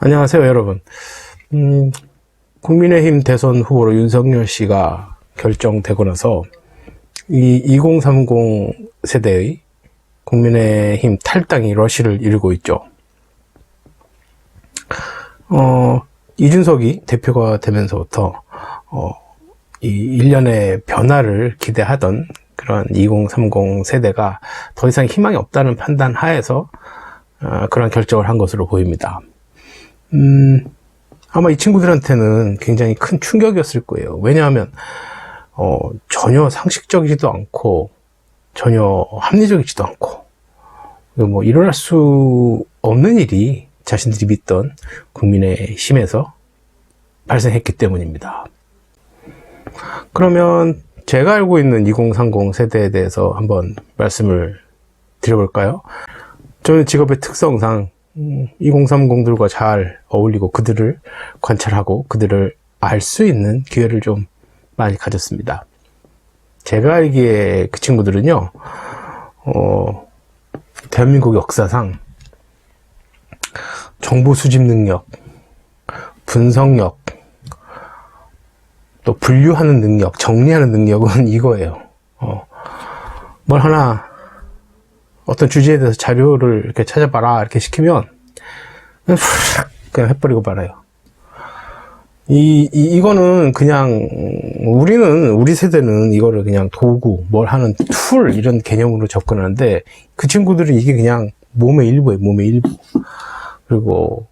안녕하세요, 여러분. 국민의힘 대선 후보로 윤석열 씨가 결정되고 나서 이 2030 세대의 국민의힘 탈당이 러시를 이루고 있죠. 이준석이 대표가 되면서부터 이 일련의 변화를 기대하던 그런 2030 세대가 더 이상 희망이 없다는 판단 하에서 그런 결정을 한 것으로 보입니다. 아마 이 친구들한테는 굉장히 큰 충격이었을 거예요. 왜냐하면 전혀 상식적이지도 않고 전혀 합리적이지도 않고 뭐 일어날 수 없는 일이 자신들이 믿던 국민의힘에서 발생했기 때문입니다. 그러면 제가 알고 있는 2030 세대에 대해서 한번 말씀을 드려볼까요? 저는 직업의 특성상 2030들과 잘 어울리고 그들을 관찰하고 그들을 알 수 있는 기회를 좀 많이 가졌습니다. 제가 알기에 그 친구들은요, 대한민국 역사상 정보 수집 능력, 분석력, 또 분류하는 능력, 정리하는 능력은 이거예요. 뭘 하나 어떤 주제에 대해서 자료를 이렇게 찾아봐라 이렇게 시키면 그냥 해버리고 말아요. 이거는 그냥 우리 세대는 이거를 그냥 도구, 뭘 하는 툴 이런 개념으로 접근하는데 그 친구들은 이게 그냥 몸의 일부예요. 몸의 일부. 그리고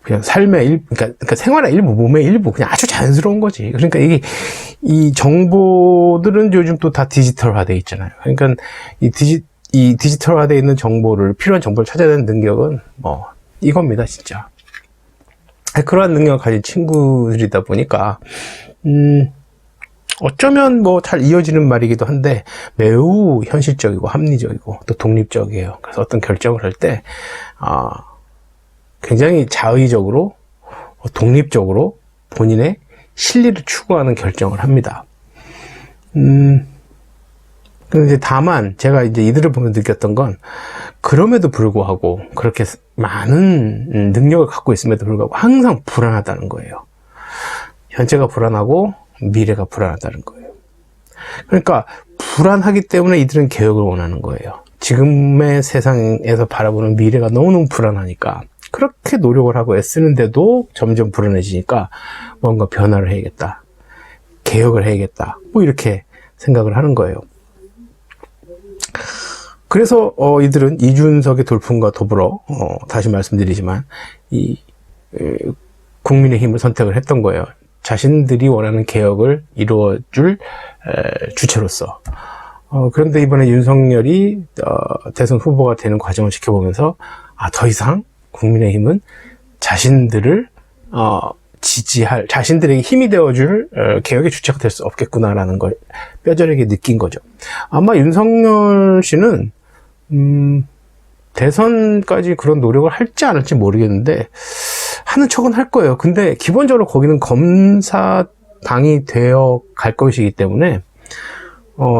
그냥 삶의 일부, 그러니까 생활의 일부, 몸의 일부, 그냥 아주 자연스러운 거지. 그러니까 이 정보들은 요즘 또 다 디지털화되어 있잖아요. 그러니까 이 디지털화되어 있는 정보를, 필요한 정보를 찾아내는 능력은 뭐 이겁니다, 진짜. 그러한 능력을 가진 친구들이다 보니까 어쩌면 뭐 잘 이어지는 말이기도 한데 매우 현실적이고 합리적이고 또 독립적이에요. 그래서 어떤 결정을 할 때 굉장히 자의적으로 독립적으로 본인의 실리를 추구하는 결정을 합니다. 근데 다만 제가 이제 이들을 보면 느꼈던 건 그럼에도 불구하고 그렇게 많은 능력을 갖고 있음에도 불구하고 항상 불안하다는 거예요. 현재가 불안하고 미래가 불안하다는 거예요. 그러니까 불안하기 때문에 이들은 개혁을 원하는 거예요. 지금의 세상에서 바라보는 미래가 너무너무 불안하니까 그렇게 노력을 하고 애쓰는데도 점점 불안해지니까 뭔가 변화를 해야겠다, 개혁을 해야겠다, 뭐 이렇게 생각을 하는 거예요. 그래서 이들은 이준석의 돌풍과 더불어 다시 말씀드리지만 이 국민의힘을 선택을 했던 거예요. 자신들이 원하는 개혁을 이루어줄 주체로서. 그런데 이번에 윤석열이 대선 후보가 되는 과정을 지켜보면서 더 이상 국민의힘은 자신들을 지지할, 자신들에게 힘이 되어줄 개혁의 주체가 될 수 없겠구나라는 걸 뼈저리게 느낀 거죠. 아마 윤석열 씨는 대선까지 그런 노력을 할지 안 할지 모르겠는데 하는 척은 할 거예요. 근데 기본적으로 거기는 검사당이 되어 갈 것이기 때문에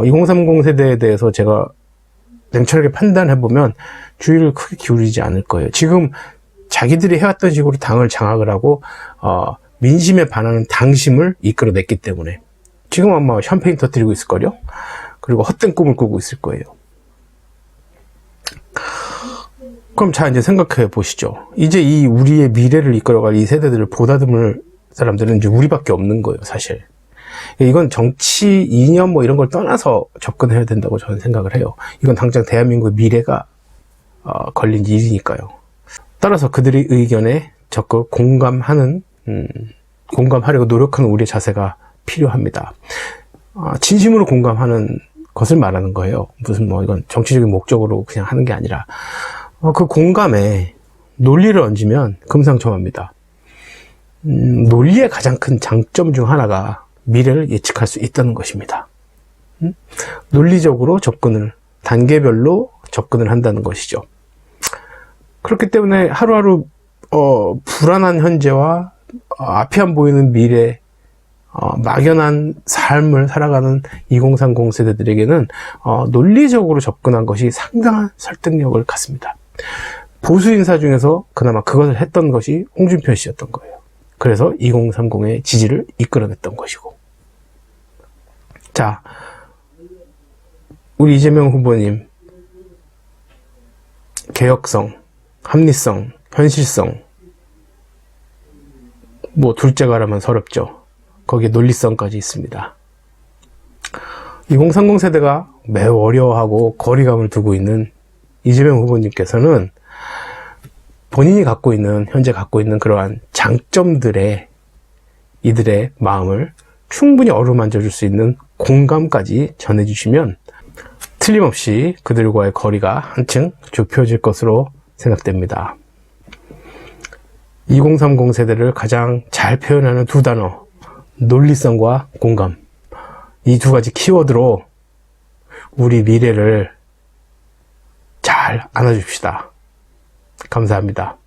2030 세대에 대해서 제가 냉철하게 판단해보면 주의를 크게 기울이지 않을 거예요. 지금 자기들이 해왔던 식으로 당을 장악을 하고 민심에 반하는 당심을 이끌어냈기 때문에 지금 아마 샴페인 터뜨리고 있을걸요. 그리고 헛된 꿈을 꾸고 있을 거예요. 그럼 자, 이제 생각해 보시죠. 이제 이 우리의 미래를 이끌어갈 이 세대들을 보다듬을 사람들은 이제 우리밖에 없는 거예요, 사실. 이건 정치 이념 뭐 이런 걸 떠나서 접근해야 된다고 저는 생각을 해요. 이건 당장 대한민국의 미래가 걸린 일이니까요. 따라서 그들의 의견에 적극 공감하려고 노력하는 우리의 자세가 필요합니다. 진심으로 공감하는 것을 말하는 거예요. 무슨 뭐 이건 정치적인 목적으로 그냥 하는 게 아니라 그 공감에 논리를 얹으면 금상첨화입니다. 논리의 가장 큰 장점 중 하나가 미래를 예측할 수 있다는 것입니다. 논리적으로 단계별로 접근을 한다는 것이죠. 그렇기 때문에 하루하루 불안한 현재와 앞이 안 보이는 미래, 막연한 삶을 살아가는 2030 세대들에게는 논리적으로 접근한 것이 상당한 설득력을 갖습니다. 보수 인사 중에서 그나마 그것을 했던 것이 홍준표 씨였던 거예요. 그래서 2030의 지지를 이끌어냈던 것이고. 자, 우리 이재명 후보님, 개혁성, 합리성, 현실성, 뭐 둘째 가라면 서럽죠. 거기에 논리성까지 있습니다. 2030 세대가 매우 어려워하고 거리감을 두고 있는 이재명 후보님께서는 본인이 현재 갖고 있는 그러한 장점들에 이들의 마음을 충분히 어루만져 줄 수 있는 공감까지 전해주시면 틀림없이 그들과의 거리가 한층 좁혀질 것으로 생각됩니다. 2030 세대를 가장 잘 표현하는 두 단어, 논리성과 공감. 이 두 가지 키워드로 우리 미래를 잘 안아줍시다. 감사합니다.